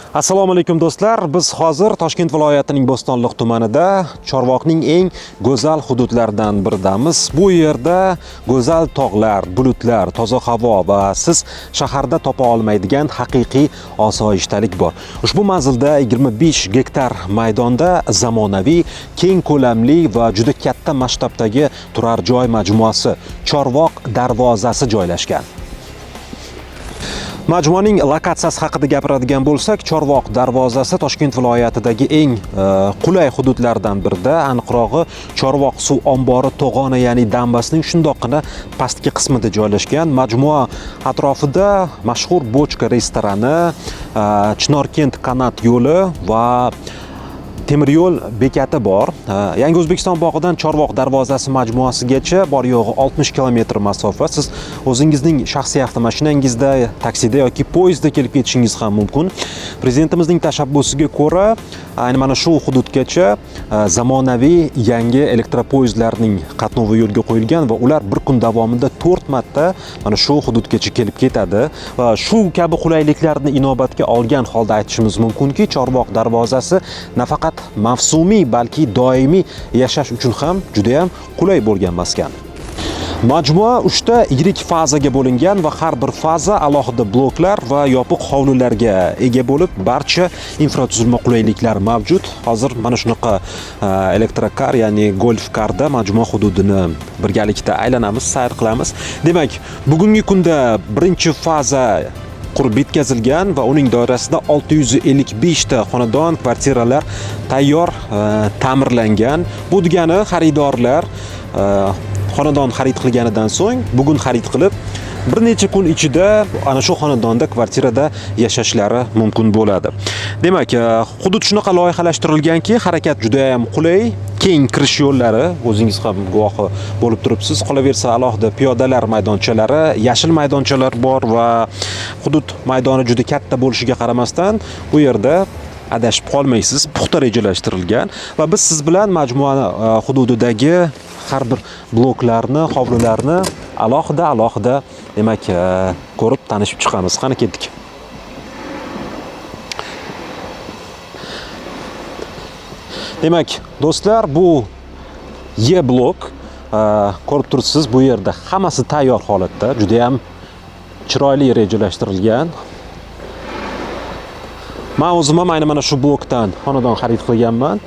Assalomu alaykum do'stlar. Biz hozir Toshkent viloyatining Bo'stonliq tumanida Chorvoqning eng go'zal hududlaridan biridamiz. Bu yerda go'zal tog'lar, bulutlar, toza havo va siz shaharda topa olmaydigan haqiqiy osoyishtalik bor. Ushbu manzilda 25 gektar maydonda zamonaviy, keng ko'lamli va juda katta masshtabdagi turar joy majmuasi Chorvoq darvozasi joylashgan. Majmuaning lokatsiyasi haqida gapiradigan bo'lsak, Chorvoq darvozasi Toshkent viloyatidagi eng qulay hududlardan birida, aniqrog'i Chorvoq suv ombori to'g'oni, ya'ni dambasining shundoqqina pastki qismida joylashgan. Majmua atrofida mashhur Bochka restorani, Chinorkent kanat yo'li va temir yo'l bekati bor. Yangi O'zbekiston bog'idan Chorvoq darvozasi majmuasigacha bor yo'g'i 60 kilometr masofa. Siz o'zingizning shaxsiy avtomashinangizda, taksida yoki poyezdda kelib ketishingiz ham mumkin. Prezidentimizning tashabbusiga ko'ra, ayni mana shu hududgacha zamonaviy yangi elektropoyezdlarning qatnovi yo'lga qo'yilgan va ular bir kun davomida 4 marta mana shu hududgacha kelib ketadi. Va shu kabi qulayliklarni inobatga olgan holda aytishimiz mumkinki, Chorvoq darvozasi nafaqat mavsumiy, balki doimiy yashash uchun ham juda ham qulay bo'lgan maskan. Majmua 3 ta yirik fazaga bo'lingan va har bir faza alohida bloklar va yopiq hovlilarga ega bo'lib, barcha infratuzilma qulayliklari mavjud. Hozir mana shunaqa elektrokar, ya'ni golf karda majmua hududini birgalikda aylanamiz, sayr qilamiz. Demak, bugungi kunda birinchi faza qurib bitkazilgan va uning doirasida 655 ta xonadon, kvartiralar tayyor ta'mirlangan. Bu degani xaridorlar xonadon xarid qilganidan so'ng bugun xarid qilib bir necha kun ichida ana shu xonadonda, kvartirada yashashlari mumkin bo'ladi. Demak, hudud shunaqa loyihalashtirilganki, harakat juda ham qulay, keng kirish yo'llari, o'zingiz ham guvohi bo'lib turibsiz. Qolaversa, alohida piyodalar maydonchalari, yashil maydonchalar bor va hudud maydoni juda katta bo'lishiga qaramasdan, bu yerda adashib qolmaysiz, puxta rejalashtirilgan va biz siz bilan majmua hududidagi har bir bloklarni, hovlilarni alohida demak ko'rib tanishib chiqamiz. Qani ketdik. Demak, do'stlar, bu Y blok, ko'rib turibsiz, bu yerda hammasi tayyor holatda, juda ham chiroyli rejalashtirilgan. Men o'zim ham mana shu blokdan xonadon xarid qilganman.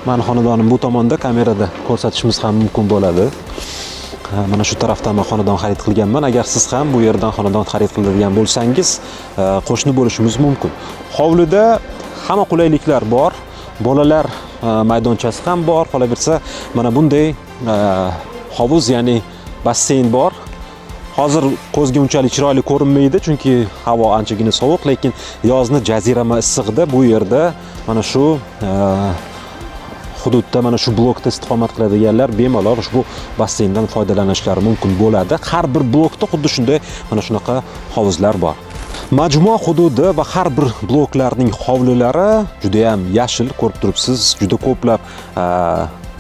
Meni xonadonim bu tomonda, kamerada ko'rsatishimiz ham mumkin bo'ladi. Mana shu tarafdan men xonadon xarid qilganman. Agar siz ham bu yerdan xonadon xarid qiladigan bo'lsangiz, qo'shni bo'lishimiz mumkin. Hovlida hamma qulayliklar bor. Bolalar maydonchasi ham bor. Qolaversa, mana bunday hovuz, ya'ni basseyn bor. Hozir ko'zga unchalik chiroyli ko'rinmaydi, chunki havo anchagina sovuq, lekin yozni jazirama issig'ida bu yerda mana shu hududda, mana shu blokda istiqomat qiladiganlar bemalol ushbu basseyndan foydalanishlari mumkin bo'ladi. Har bir blokda xuddi shunday mana shunaqa hovuzlar bor. Majmua hududi va har bir bloklarning hovlilari juda ham yashil, ko'rib turibsiz, juda ko'plab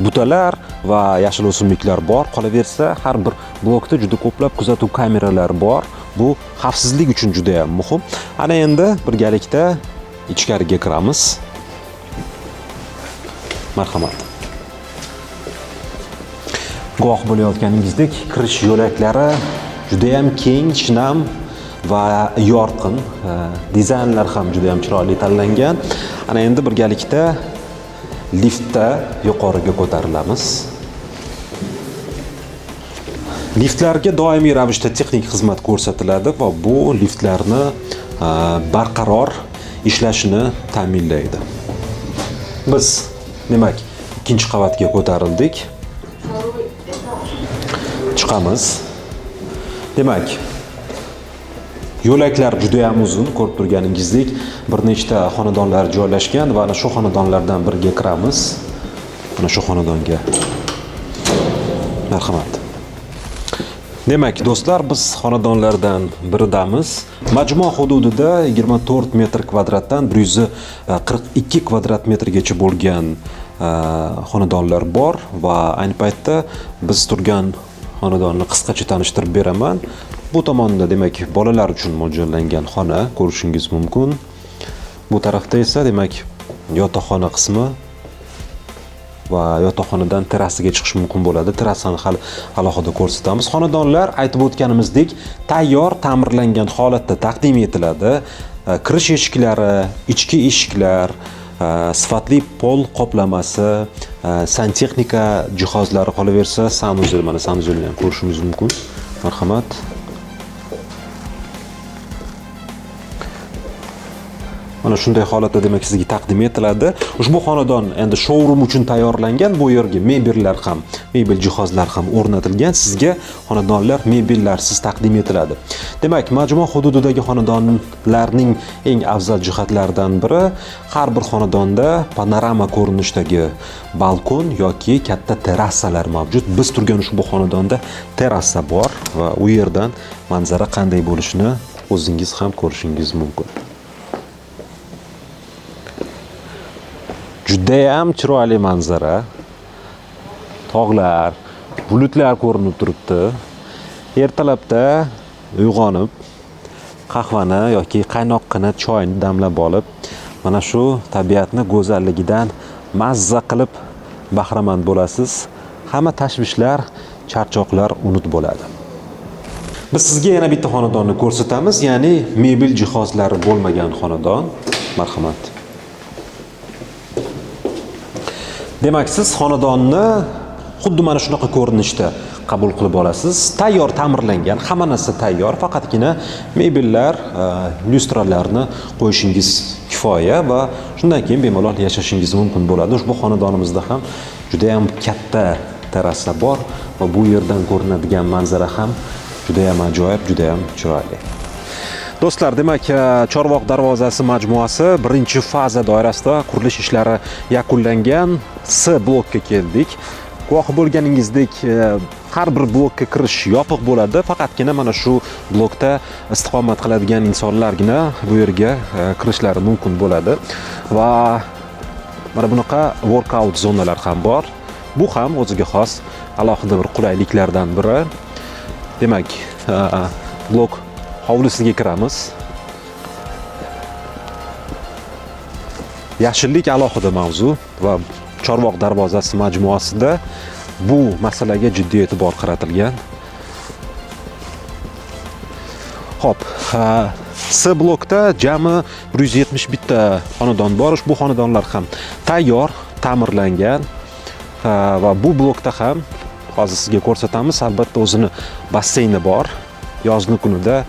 butalar va yashil o'simliklar bor. Qolaversa, har bir blokda juda ko'plab kuzatuv kameralari bor. Bu xavfsizlik uchun juda ham muhim. Ana endi birgalikda ichkariga kiramiz. Marhamat. Guvoh bo'layotganingizdek, kirish yo'laklari juda ham keng, shinam va yorqin. Dizaynlar ham juda ham chiroyli tanlangan. Ana endi birgalikda liftda yuqoriga ko'tarilamiz. Liftlarga doimiy ravishda texnik xizmat ko'rsatiladi va bu liftlarni barqaror ishlashini ta'minlaydi. Biz demak, ikkinchi qavatga ko'tarildik. Chiqamiz. Demak, yo'laklar juda ham uzun, ko'rib turganingizdek, bir nechta xonadonlar joylashgan va ana shu xonadonlardan biriga kiramiz. Mana shu xonadonga. Marhamat. Demak, do'stlar, biz xonadonlardan biridamiz. Majmua hududida 24 metr kvadratdan 142 kvadrat metrgacha bo'lgan xonadonlar bor va ayni paytda biz turgan xonadonni qisqacha tanishtirib beraman. Bu tomonda demak bolalar uchun mo'ljallangan xona ko'rishingiz mumkin. Bu tarafda esa demak yotoqxona qismi va yotoqxonadan terrasiga chiqish mumkin bo'ladi. Terrasani hali alohida ko'rsatamiz. Xonadonlar aytib o'tganimizdek tayyor ta'mirlangan holatda taqdim etiladi. Kirish eshiklari, ichki eshiklar, sifatli pol qoplamasi, santexnika jihozlari qolaversa, sanuzel, mana sanuzelni ham ko'rishingiz mumkin. Marhamat. Mana shunday holatda demak sizga taqdim etiladi. Ushbu xonadon endi showroom uchun tayyorlangan. Bu yerga mebellar ham, mebel jihozlar ham o'rnatilgan. Sizga xonadonlar mebellarsiz taqdim etiladi. Demak, majmua hududidagi xonadonlarning eng afzal jihatlaridan biri har bir xonadonda panorama ko'rinishdagi balkon yoki katta terrasalar mavjud. Biz turgan ushbu xonadonda terrasa bor va u yerdan manzara qanday bo'lishini o'zingiz ham ko'rishingiz mumkin. Judayam chiroyli manzara. Tog'lar, bulutlar ko'rinib turibdi. Ertalabda uyg'onib, qahvani yoki qaynoqqina choyni damlab olib, mana shu tabiatni go'zalligidan mazza qilib bahramand bo'lasiz. Hamma tashvishlar, charchoqlar unut bo'ladi. Biz sizga yana bitta xonadonni ko'rsatamiz, ya'ni mebel jihozlari bo'lmagan xonadon. Marhamat. Demak, siz xonadonni xuddi mana shunaqa ko'rinishda qabul qilib olasiz. Tayyor ta'mirlangan, hamma narsa tayyor, faqatgina mebellar, lyustralarni qo'yishingiz kifoya va shundan keyin bemalol yashashingiz mumkin bo'ladi. Ushbu xonadonimizda ham juda ham katta terrasa bor va bu yerdan ko'rinadigan manzara ham juda ham ajoyib, juda ham chiroyli. Do'stlar, demak, Chorvoq darvozasi majmuasi birinchi faza doirasida qurilish ishlari yakunlangan. S blokka keldik. Guvohi bo'lganingizdek, har bir blokka kirish yopiq bo'ladi. Faqatgina mana shu blokda istiqomat qiladigan insonlargina bu yerga kirishlari mumkin bo'ladi. Va mana bunaqa workout zonalar ham bor. Bu ham o'ziga xos alohida bir qulayliklardan biri. Demak, blok hovlisiga kiramiz. Yashillik alohida mavzu va Chorvoq darvozasi majmuasida bu masalaga jiddiy e'tibor qaratilgan. Xo'p, S blokda jami 171 ta xonadon bor. Bu xonadonlar ham tayyor, ta'mirlangan va bu blokda ham hozir sizga ko'rsatamiz. Albatta o'zini basseyni bor. Yozgi kunida,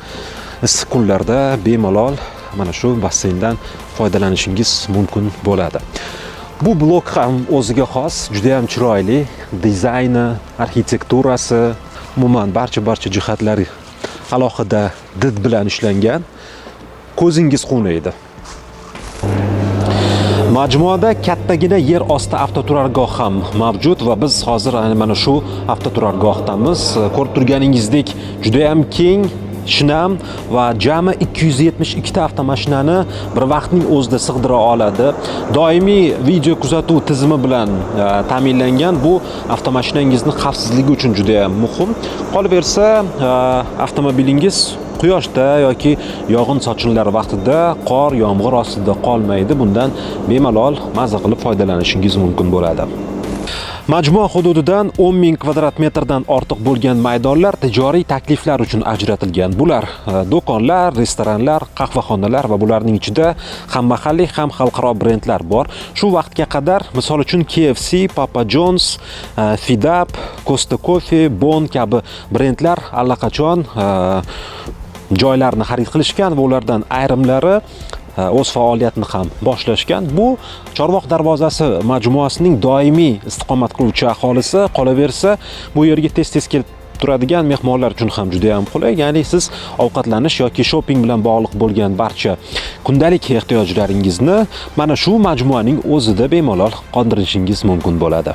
issiq kunlarda bemalol mana shu basseyndan foydalanishingiz mumkin bo'ladi. Bu blok ham o'ziga xos, juda ham chiroyli, dizayni, arxitekturasi, umuman barcha jihatlari alohida did bilan ishlangan. Ko'zingiz quvnaydi. Majmuada kattagina yer osti avtoturargoh ham mavjud va biz hozir mana shu avtoturargohdamiz. Ko'rib turganingizdek, juda ham keng, shinam va jami 272 ta avtomashinani bir vaqtning o'zida sig'dira oladi. Doimiy video kuzatuv tizimi bilan ta'minlangan bu avtomashinangizni xavfsizligi uchun juda ham muhim. Qolaversa, avtomobilingiz quyoshda yoki yog'in sochinlar vaqtida qor, yomg'ir ostida qolmaydi. Bundan bemalol maza qilib foydalanishingiz mumkin bo'ladi. Majmua hududidan 10,000 kvadrat metrdan ortiq bo'lgan maydonlar tijoriy takliflar uchun ajratilgan. Bular do'konlar, restoranlar, qahvaxonalar va bularning ichida ham mahalliy, ham xalqaro brendlar bor. Shu vaqtga qadar, misol uchun KFC, Papa John's, Fidap, Costa Coffee, Bon kabi brendlar allaqachon joylarni xarid qilishgan va ulardan ayrimlari o'z faoliyatini ham boshlashgan. Bu Chorvoq darvozasi majmuasining doimiy istiqomat qiluvchi aholisi. Qolaversa, bu yerga tez-tez kelib turadigan mehmonlar uchun ham juda ham qulay. Ya'ni siz ovqatlanish yoki shopping bilan bog'liq bo'lgan barcha kundalik ehtiyojlaringizni mana shu majmuaning o'zida bemalol qondirishingiz mumkin bo'ladi.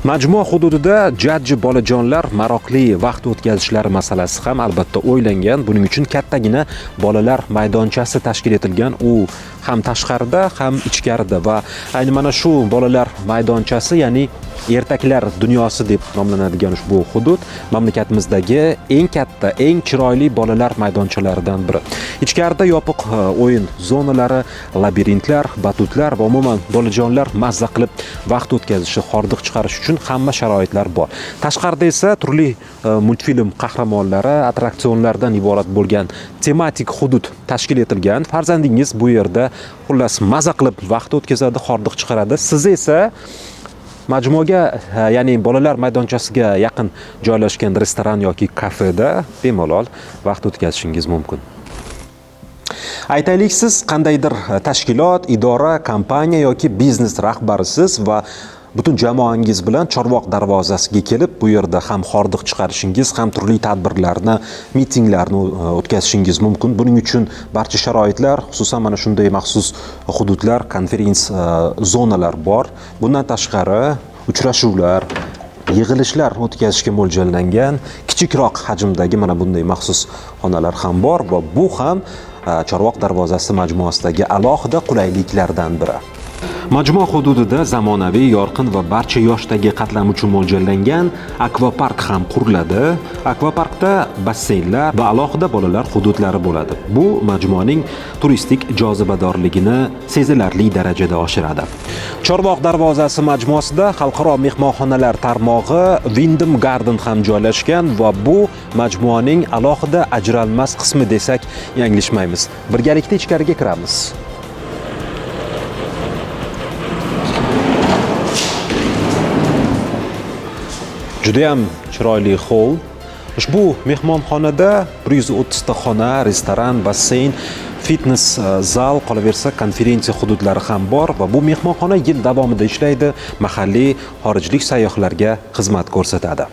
Majmua hududida jajji bolajonlar maroqli vaqt o'tkazishlari masalasi ham albatta o'ylangan. Buning uchun kattagina bolalar maydonchasi tashkil etilgan. U ham tashqarida, ham ichkarida va ayni mana shu bolalar maydonchasi, ya'ni ertaklar dunyosi deb nomlanadigan ushbu hudud mamlakatimizdagi eng katta, eng chiroyli bolalar maydonchalaridan biri. Ichkarida yopiq o'yin zonalari, labirintlar, batutlar va umuman bolajonlar mazza qilib vaqt o'tkazishi, hordiq chiqarish uchun hamma sharoitlar bor. Tashqarida esa turli multfilm qahramonlari, attraksionlardan iborat bo'lgan tematik hudud tashkil etilgan. Farzandingiz bu yerda xullas mazza qilib vaqt o'tkazadi, hordiq chiqaradi. Siz esa majmuaga, ya'ni bolalar maydonchasiga yaqin joylashgan restoran yoki kafeda bemalol vaqt o'tkazishingiz mumkin. Aytaylik, siz qandaydir tashkilot, idora, kompaniya yoki biznes rahbarisiz va butun jamoangiz bilan Chorvoq darvozasiga kelib, bu yerda ham hordiq chiqarishingiz, ham turli tadbirlarni, mitinglarni o'tkazishingiz mumkin. Buning uchun barcha sharoitlar, xususan mana shunday maxsus hududlar, konferens zonalar bor. Bundan tashqari uchrashuvlar, yig'ilishlar o'tkazishga mo'ljallangan kichikroq hajmdagi mana bunday maxsus xonalar ham bor va bu ham Chorvoq darvozasi majmuasidagi alohida qulayliklardan biri. Majmua hududida zamonaviy, yorqin va barcha yoshdagi qatlam uchun mo'ljallangan akvapark ham quriladi. Akvaparkda basseynlar va alohida bolalar hududlari bo'ladi. Bu majmuaning turistik jozibadorligini sezilarli darajada oshiradi. Chorvoq darvozasi majmuasida xalqaro mehmonxonalar tarmog'i Wyndham Garden ham joylashgan va bu majmuaning alohida ajralmas qismi desak yanglishmaymiz. Birgalikda ichkariga kiramiz. Judayam chiroyli hol. Ushbu mehmonxonada 130 ta xona, restoran, basseyn, fitness zal, qolaversa konferensiya hududlari ham bor va bu mehmonxona yil davomida ishlaydi, mahalliy, xorijlik sayyohlarga xizmat ko'rsatadi.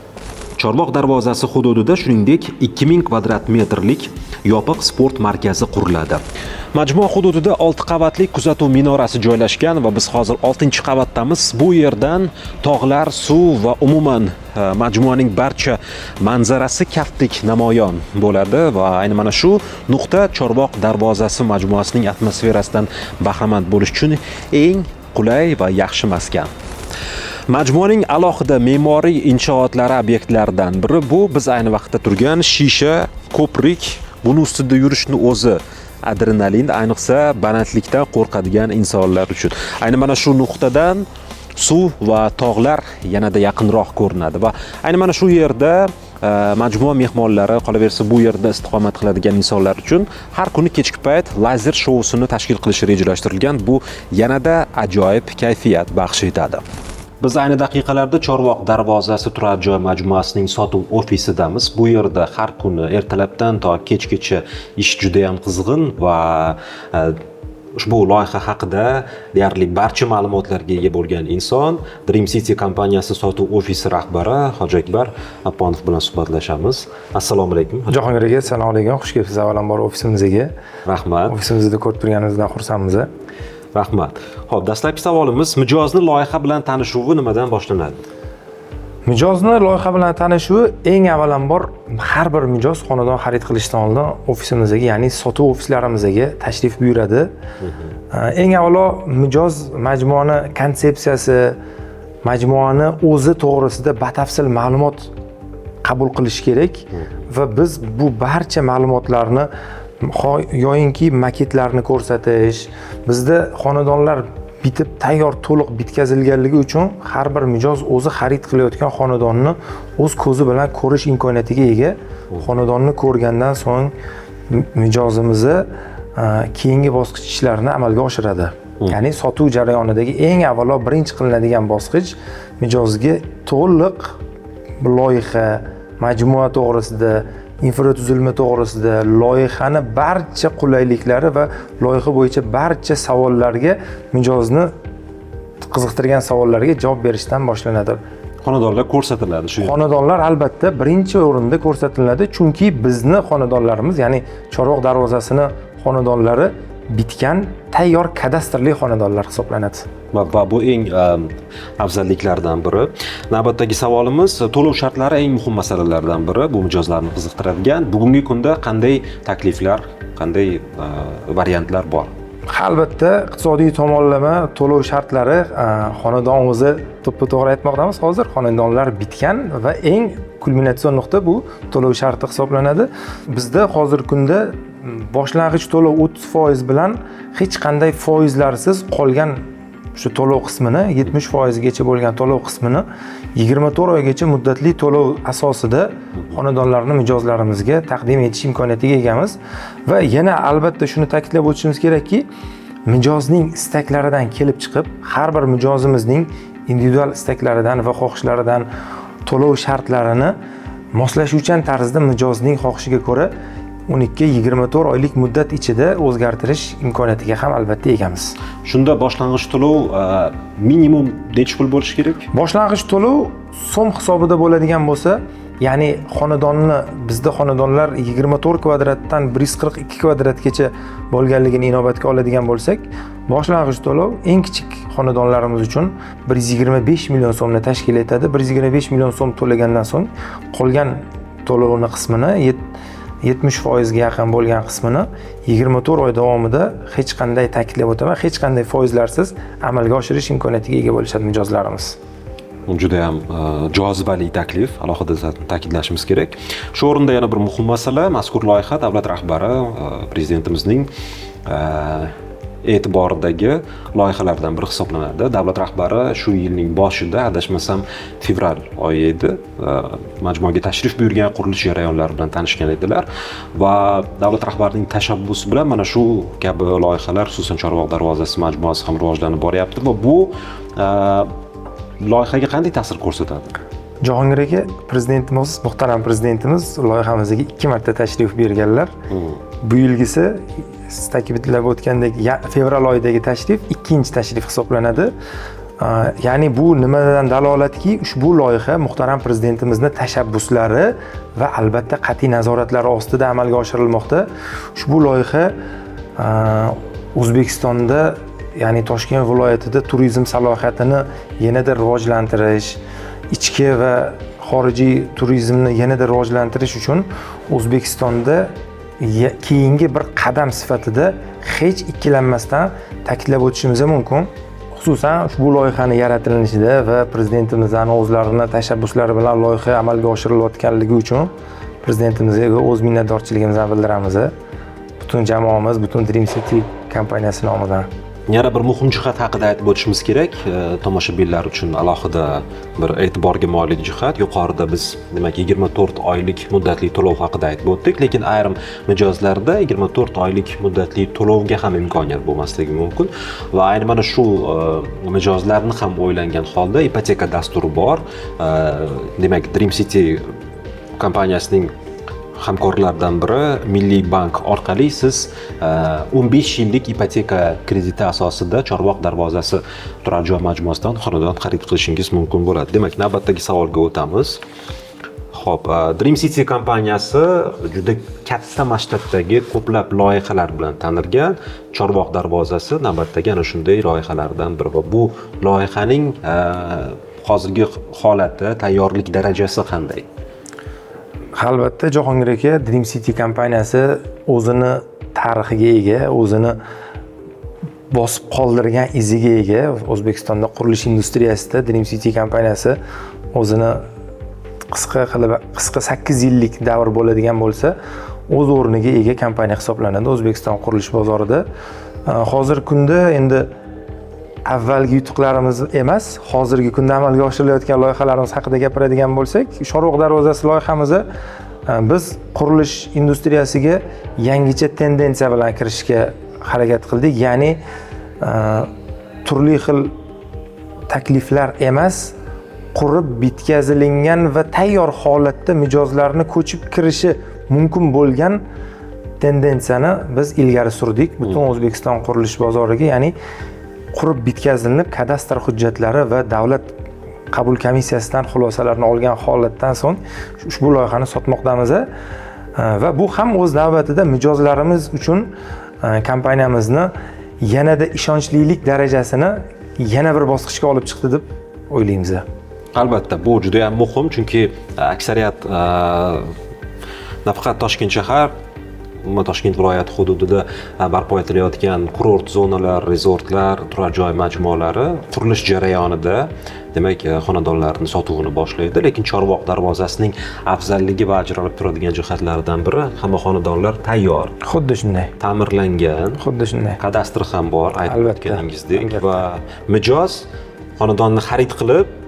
Chorvoq darvozasi hududida shuningdek 2000 kvadrat metrlik yopiq sport markazi quriladi. Majmua hududida 6 qavatli kuzatuv minorasi joylashgan va biz hozir 6-qavatdamiz. Bu yerdan tog'lar, suv va umuman majmuaning barcha manzarasi kaftdek namoyon bo'ladi va ayni mana shu nuqta Chorvoq darvozasi majmuasining atmosferasidan bahramand bo'lish uchun eng qulay va yaxshi maskan. Majmuaning alohida me'moriy inshootlari obyektlaridan biri bu biz ayni vaqtda turgan shisha ko'prik. Buni ustida yurishni o'zi adrenalin, ayniqsa balandlikdan qo'rqadigan insonlar uchun. Ayni mana shu nuqtadan suv va tog'lar yanada yaqinroq ko'rinadi va ayni mana shu yerda majmua mehmonlari, qolaversa bu yerda istiqomat qiladigan insonlar uchun har kuni kechki payt lazer shousini tashkil qilish rejalashtirilgan. Bu yanada ajoyib kayfiyat baxsh etadi. Biz ayni daqiqalarda Chorvoq darvozasi turar joy majmuasining sotuv ofisidamiz. Bu yerda har kuni ertalabdan to kechgacha ish juda ham qizg'in va ushbu loyiha haqida deyarli barcha ma'lumotlarga ega bo'lgan inson Dream City kompaniyasi sotuv ofisi rahbari Hoji Akbar Apponov bilan suhbatlashamiz. Assalomu alaykum. Jahongir aka, assalomu alaykum. Xush kelibsiz avvalambor ofisimizga. Rahmat. Ofisimizda ko'rib turganingizdan xursandmiz. Rahmat. Xo'p, dastlabki savolimiz mijozni loyiha bilan tanishuvi nimadan boshlanadi? Mijozni loyiha bilan tanishuvi eng avvalambor har bir mijoz xonadon xarid qilishdan oldin ofisimizga, ya'ni sotuv ofislarimizga tashrif buyuradi. Eng avvalo mijoz majmuani konsepsiyasi, majmuani o'zi to'g'risida batafsil ma'lumot qabul qilish kerak va biz bu barcha ma'lumotlarni yoyinki maketlarni ko'rsatish, bizda xonadonlar bitib tayyor to'liq bitkazilganligi uchun har bir mijoz o'zi xarid qilayotgan xonadonni o'z ko'zi bilan ko'rish imkoniyatiga ega. Xonadonni ko'rgandan so'ng mijozimizni keyingi bosqich ishlarini amalga oshiradi. Ya'ni sotuv jarayonidagi eng avvalo birinchi qilinadigan bosqich mijozga to'liq loyiha, majmua to'g'risida, infratuzilma to'g'risida, loyihani barcha qulayliklari va loyiha bo'yicha barcha savollarga, mijozni qiziqtirgan savollarga javob berishdan boshlanadi. Xonadonlar ko'rsatiladi shu. Xonadonlar albatta birinchi o'rinda ko'rsatiladi, chunki bizni xonadonlarimiz, ya'ni Chorvoq darvozasini xonadonlari bitgan tayyor kadastrli xonadonlar hisoblanadi. Va bu eng afzalliklardan biri. Navbatdagi savolimiz, to'lov shartlari eng muhim masalalardan biri. Bu mijozlarni qiziqtiradigan. Bugungi kunda qanday takliflar, qanday variantlar bor? Albatta, iqtisodiy tomonlama to'lov shartlari xonadon o'zi to'ppa-to'g'ri aytmoqdamiz. Hozir xonadonlar bitgan va eng kulminatsion nuqta bu to'lov sharti hisoblanadi. Bizda hozirgi kunda boshlang'ich to'lov 30% bilan hech qanday foizlarsiz qolgan shu to'lov qismini 70% gacha bo'lgan to'lov qismini 24 oygacha muddatli to'lov asosida xonadonlarni mijozlarimizga taqdim etish imkoniyatiga egamiz va yana albatta shuni ta'kidlab o'tishimiz kerakki, mijozning istaklaridan kelib chiqib, har bir mijozimizning individual istaklaridan va xohishlaridan to'lov shartlarini moslashuvchan tarzda mijozning xohishiga ko'ra 12-24 oylik muddat ichida o'zgartirish imkoniyatiga ham albatta egamiz. Shunda boshlang'ich to'lov minimum necha pul bo'lishi kerak? Boshlang'ich to'lov so'm hisobida bo'ladigan bo'lsa, ya'ni xonadonni bizda xonadonlar 24 kvadratdan 142 kvadratgacha bo'lganligini inobatga oladigan bo'lsak, boshlang'ich to'lov eng kichik xonadonlarimiz uchun 125 million so'mni tashkil etadi. 125 million so'm to'lagandan so'ng qolgan to'lovni qismini 70% ga yaqin bo'lgan qismini 24 oy davomida hech qanday, ta'kidlab o'taman, hech qanday foizlarsiz amalga oshirish imkoniyatiga ega bo'lishadi mijozlarimiz. Bu juda ham jozibali taklif, alohida ta'kidlashimiz kerak. Shu o'rinda yana bir muhim masala, mazkur loyiha davlat rahbari prezidentimizning e'tiboridagi loyihalardan biri hisoblanadi. Davlat rahbari shu yilning boshida, adashmasam, fevral oyi edi, majmuaga tashrif buyurgan, qurilish jarayonlari bilan tanishgan edilar va davlat rahbarining tashabbusi bilan mana shu kabi loyihalar, xususan Chorvoq darvozasi majmuasi ham rivojlanib boryapti va bu loyihaga qanday ta'sir ko'rsatadi? Jahongir aka, prezidentimiz, muhtaram prezidentimiz loyihamizga 2 marta tashrif buyurganlar. Bu yilgisi siz ta'kidlab o'tgandek fevral oyidagi tashrif 2-chi tashrif hisoblanadi. Ya'ni bu nimadan dalolatki, ushbu loyiha muhtaram prezidentimizni tashabbuslari va albatta qat'iy nazoratlari ostida amalga oshirilmoqda. Ushbu loyiha O'zbekistonda, ya'ni Toshkent viloyatida turizm salohiyatini yanada rivojlantirish, ichki va xorijiy turizmni yanada rivojlantirish uchun O'zbekistonda keyingi bir qadam sifatida hech ikkilanmasdan ta'kidlab o'tishimiz mumkin. Xususan ushbu loyihani yaratilishida va prezidentimizning o'zlarining tashabbuslari bilan loyiha amalga oshirilayotganligi uchun prezidentimizga o'z minnatdorchiligimizni bildiramiz. Butun jamoamiz, butun Dream City kompaniyasi nomidan. Yana bir muhim jihat haqida aytib o'tishimiz kerak. Tomoshabinlar uchun alohida bir e'tiborga molik jihat. Yuqorida biz demak 24 oylik muddatli to'lov haqida aytib o'tdik, lekin ayrim mijozlarda 24 oylik muddatli to'lovga ham imkoniyat bo'lmasligi mumkin va ayni mana shu mijozlarni ham o'ylangan holda ipoteka dasturi bor. Demak, Dream City kompaniyasining hamkorlardan biri Milliy bank orqali siz 15 yillik ipoteka krediti asosida Chorvoq darvozasi turar joy majmuasidan xonadon xarid qilishingiz mumkin bo'ladi. Demak, navbatdagi savolga o'tamiz. Xo'p, Dream City kompaniyasi juda katta masshtabdagi ko'plab loyihalar bilan tanilgan. Chorvoq darvozasi navbatdagi ana shunday loyihalardan biri va bu loyihaning hozirgi holati, tayyorlik darajasi qanday? Albatta, Jahongir aka, Dream City kompaniyasi o'zini tarixiga ega, o'zini bosib qoldirgan iziga ega. O'zbekistonda qurilish industriyasida Dream City kompaniyasi o'zini qisqa 8 yillik davr bo'ladigan bo'lsa, o'z o'rniga ega kompaniya hisoblanadi O'zbekiston qurilish bozorida. Hozirgi kunda endi avvalgi yutuqlarimiz emas, hozirgi kunda amalga oshirilayotgan loyihalarimiz haqida gapiradigan bo'lsak, Chorvoq darvozasi loyihamizni biz qurilish industriyasiga yangicha tendensiya bilan kirishga harakat qildik. Ya'ni turli xil takliflar emas, qurib bitkazilingan va tayyor holatda mijozlarni ko'chib kirishi mumkin bo'lgan tendensiyani biz ilgari surdik butun O'zbekiston qurilish bozoriga. Ya'ni qurib bitkazilinib kadastr hujjatlari va davlat qabul komissiyasidan xulosalarni olgan holatdan so'ng ushbu loyihani sotmoqdamiz va bu ham o'z navbatida mijozlarimiz uchun kompaniyamizni yanada ishonchlilik darajasini yana bir bosqichga olib chiqdi deb o'ylaymiz. Albatta, bu juda ham muhim, chunki aksariyat nafaqat Toshkent shahar, umuman Toshkent viloyati hududida barpo etilayotgan kurort zonalar, rezortlar, turar joy majmualari qurilish jarayonida demak xonadonlarni sotuvini boshlaydi, lekin Chorvoq darvozasining afzalligi va ajralib turadigan jihatlaridan biri hamma xonadonlar tayyor, Xuddi shunday. ta'mirlangan, Xuddi shunday. kadastri ham bor aytib Albatta, o'tganingizdek albatta. va mijoz xonadonni xarid qilib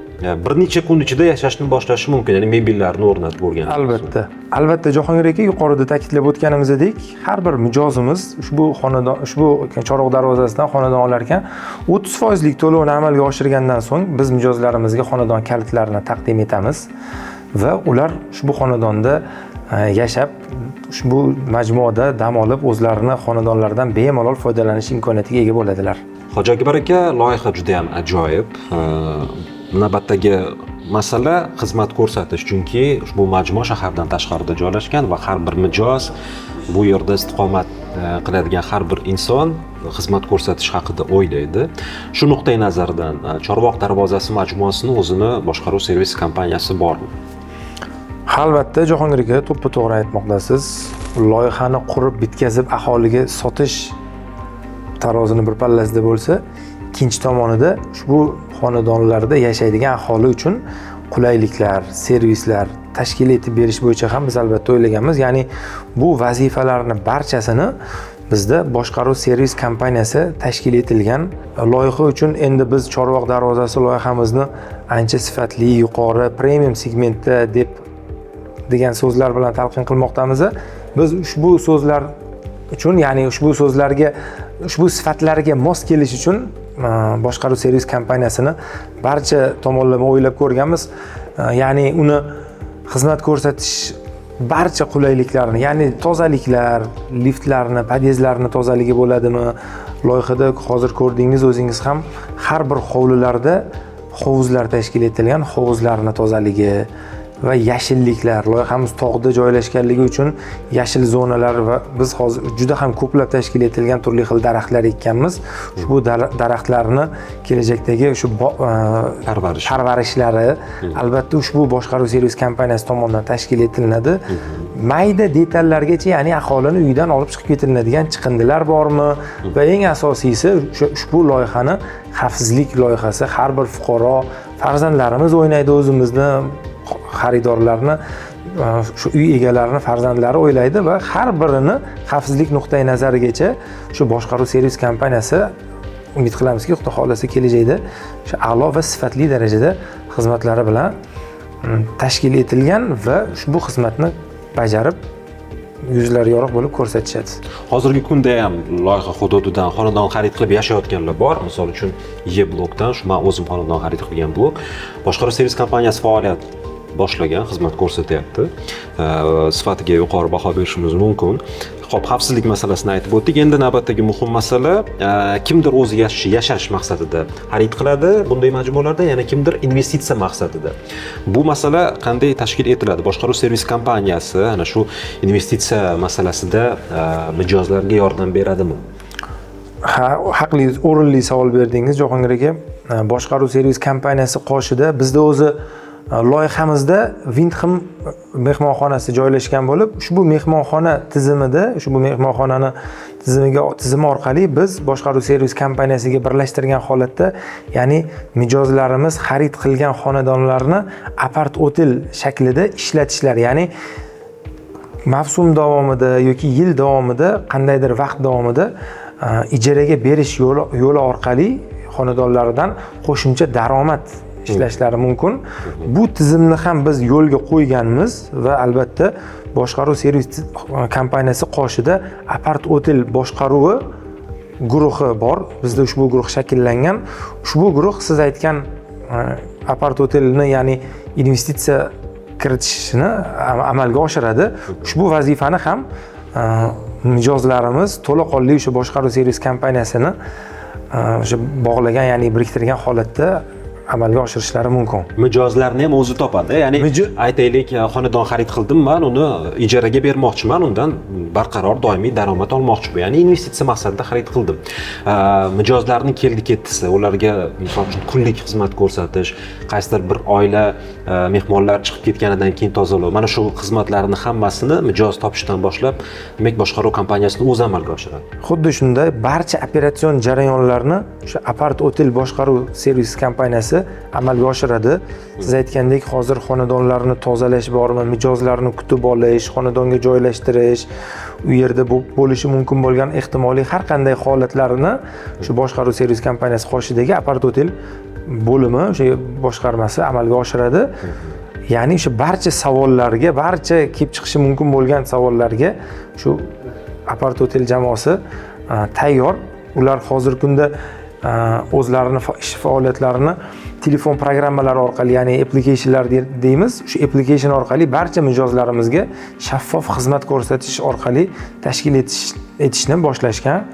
bir necha kun ichida yashashni boshlashi mumkin, ya'ni mebellarni o'rnatib bo'lgan. Albatta. Albatta Jahongir aka, yuqorida ta'kidlab o'tganimizdek, har bir mijozimiz ushbu Chorvoq darvozasidan xonadon olar ekan, 30% to'lovni amalga oshirgandan so'ng biz mijozlarimizga xonadon kalitlarini taqdim etamiz va ular ushbu xonadonda yashab, ushbu majmuada dam olib, o'zlarini xonadonlaridan bemalol foydalanish imkoniyatiga ega bo'ladilar. Hoji Akbar aka, loyiha juda ham ajoyib. Navbatdagi masala xizmat ko'rsatish, chunki ushbu majmua shahardan tashqarida joylashgan va har bir mijoz, bu yerda istiqomat qiladigan har bir inson xizmat ko'rsatish haqida o'ylaydi. Shu nuqtai nazardan Chorvoq darvozasi majmuasini o'zini boshqaruv servis kompaniyasi bormi? Albatta Jahongir aka, to'ppa-to'g'ri aytmoqdasiz. Loyihani qurib bitkazib aholiga sotish tarozini bir pallasida bo'lsa, ikkinchi tomonida ushbu xonadonlarda yashaydigan aholi uchun qulayliklar, servislar tashkil etib berish bo'yicha ham biz albatta o'ylaganmiz. Ya'ni bu vazifalarning barchasini bizda boshqaruv servis kompaniyasi tashkil etilgan. Loyiha uchun endi biz Chorvoq darvozasi loyihamizni ancha sifatli, yuqori, premium segmentda degan so'zlar bilan talqin qilmoqdamiz. Biz ushbu so'zlar uchun, ya'ni ushbu sifatlarga mos kelish uchun boshqaruv servis kompaniyasini barcha tomonlama o'ylab ko'rganmiz. Ya'ni uni xizmat ko'rsatish barcha qulayliklarni, ya'ni tozaliklar, liftlarni, podyezdlarni tozaligi bo'ladimi? Loyihada hozir ko'rdingiz o'zingiz ham, har bir hovlilarda hovuzlar tashkil etilgan, hovuzlarni tozaligi va yashilliklar. Loyihamiz tog'da joylashganligi uchun yashil zonalar va biz hozir juda ham ko'plab tashkil etilgan turli xil daraxtlar ekkanmiz. Ushbu daraxtlarni kelajakdagi shu parvarishlari albatta ushbu boshqaruv servis kompaniyasi tomonidan tashkil etiladi. Mayda detallargacha, ya'ni aholini uyidan olib chiqib ketiladigan chiqindilar bormi va eng asosiysi ushbu loyihani xavfsizlik loyihasi. Har bir fuqaro, farzandlarimiz o'ynaydi, o'zimizni xaridorlarni, shu uy egalarini farzandlari o'ylaydi va har birini xavfsizlik nuqtai nazarigacha shu boshqaruv servis kompaniyasi umid qilamizki, Xudo xolasa kelajakda shu a'lo va sifatli darajada xizmatlari bilan tashkil etilgan va ushbu xizmatni bajarib yuzlari yorug' bo'lib ko'rsatishadi. Hozirgi kunda ham loyiha hududidan xonadon xarid qilib yashayotganlar bor. Misol uchun E-blokdan, shu men o'zim xonadon xarid qilgan blok, boshqaruv servis kompaniyasi faoliyat boshlagan, xizmat ko'rsatyapti. Sifatiga yuqori baho berishimiz mumkin. Xo'p, xavfsizlik masalasini aytib o'tdik. Endi navbatdagi muhim masala, kimdir o'zi yashash maqsadida xarid qiladi bunday majmualarda, yana kimdir investitsiya maqsadida. Bu masala qanday tashkil etiladi? Boshqaruv servis kompaniyasi ana shu investitsiya masalasida mijozlarga yordam beradimi? Ha, haqli, o'rinli savol berdingiz Jahongir aka. Boshqaruv servis kompaniyasi qoshida bizda o'zi loyihamizda Windham mehmonxonasi joylashgan bo'lib, ushbu mehmonxona tizimida, ushbu mehmonxonani tizimi orqali biz boshqaruv servis kompaniyasiga birlashtirgan holatda, ya'ni mijozlarimiz xarid qilgan xonadonlarni apart otel shaklida ishlatishlari, ya'ni mavsum davomida yoki yil davomida, qandaydir vaqt davomida ijaraga berish yo'li orqali xonadonlaridan qo'shimcha daromad ishlashlari mumkin. Bu tizimni ham biz yo'lga qo'yganmiz va albatta boshqaruv servis kompaniyasi qoshida apart otel boshqaruvi guruhi bor. Bizda ushbu guruh shakllangan. Ushbu guruh siz aytgan apart otelni, ya'ni investitsiya kiritishni amalga oshiradi. Ushbu vazifani ham mijozlarimiz to'laqonli o'sha boshqaruv servis kompaniyasini o'sha bog'lagan, ya'ni biriktirgan holatda amalga oshirishlari mumkin. Mijozlarni ham o'zi topadi. Ya'ni aytaylik, xonadon xarid qildim, men uni ijaraga bermoqchiman, undan barqaror doimiy daromad olmoqchiman. Ya'ni investitsiya maqsadida xarid qildim. Mijozlarning keldi-ketdisi, ularga misol uchun kunlik xizmat ko'rsatish, qaysidir bir oila mehmonlar chiqib ketganidan keyin tozalov. Mana shu xizmatlarni hammasini mijoz topishdan boshlab, demak boshqaruv kompaniyasining o'zi amalga oshiradi. Xuddi shunday barcha operatsion jarayonlarni o'sha Apart Hotel boshqaruv servis kompaniyasi amalga oshiradi. Siz aytgandek, hozir xonadonlarni tozalash bormi, mijozlarni kutib olish, xonadonga joylashtirish, u yerda bo'lishi mumkin bo'lgan ehtimoliy har qanday holatlarni shu boshqaruv servis kompaniyasi qoshidagi Apart Hotel bo'limi, o'sha boshqarmasi amalga oshiradi. Ya'ni o'sha barcha savollarga, barcha kelib chiqishi mumkin bo'lgan savollarga shu Apart Hotel jamoasi tayyor. Ular hozirgi kunda o'zlarini ish faoliyatlarini telefon programmalari orqali, ya'ni applicationlar deymiz, shu application orqali barcha mijozlarimizga shaffof xizmat ko'rsatish orqali tashkil etishni boshlashgan.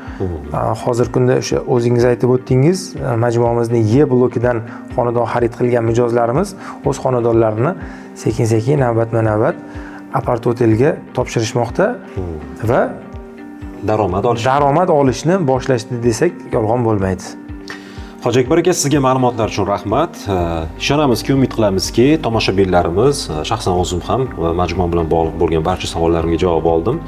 Hozirgi kunda o'sha o'zingiz aytib o'tdingiz, majmuamizning Y blokidan xonadon xarid qilgan mijozlarimiz o'z xonadonlarini sekin-sekin navbatma-navbat Apart Hotelga topshirishmoqda va daromad olishni boshlashdi desak yolg'on bo'lmaydi. Hoji Akbar aka, sizga ma'lumotlar uchun rahmat. Ishonamizki, umid qilamizki, tomoshabinlarimiz, shaxsan o'zim ham majmua bilan bog'liq bo'lgan barcha savollarimga javob oldim.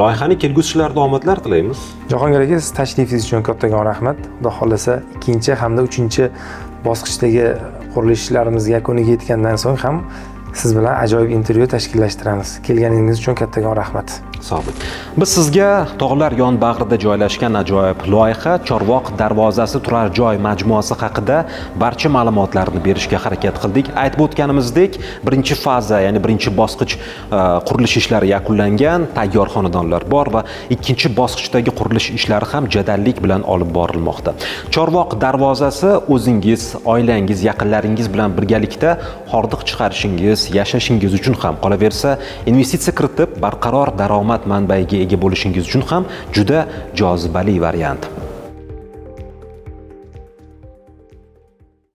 Loyihaning kelgusilarida omadlar tilaymiz. Jahongir aka, siz tashrifingiz uchun kattakon rahmat. Xudo xolasa, ikkinchi hamda uchinchi bosqichdagi qurilish ishlarimiz yakuniga yetgandan so'ng ham siz bilan ajoyib intervyu tashkillashtiramiz. Kelganingiz uchun kattakon rahmat. Sog' bo'ling. Biz sizga tog'lar yonbag'rida joylashgan ajoyib loyiha Chorvoq darvozasi turar joy majmuasi haqida barcha ma'lumotlarni berishga harakat qildik. Aytib o'tganimizdek, birinchi faza, ya'ni birinchi bosqich qurilish ishlari yakunlangan, tayyor xonadonlar bor va ikkinchi bosqichdagi qurilish ishlari ham jadallik bilan olib borilmoqda. Chorvoq darvozasi o'zingiz, oilangiz, yaqinlaringiz bilan birgalikda hordiq chiqarishingiz, yashashingiz uchun ham, qolaversa, investitsiya kiritib barqaror daromad manbaiga ega bo'lishingiz uchun ham juda jozibali variant.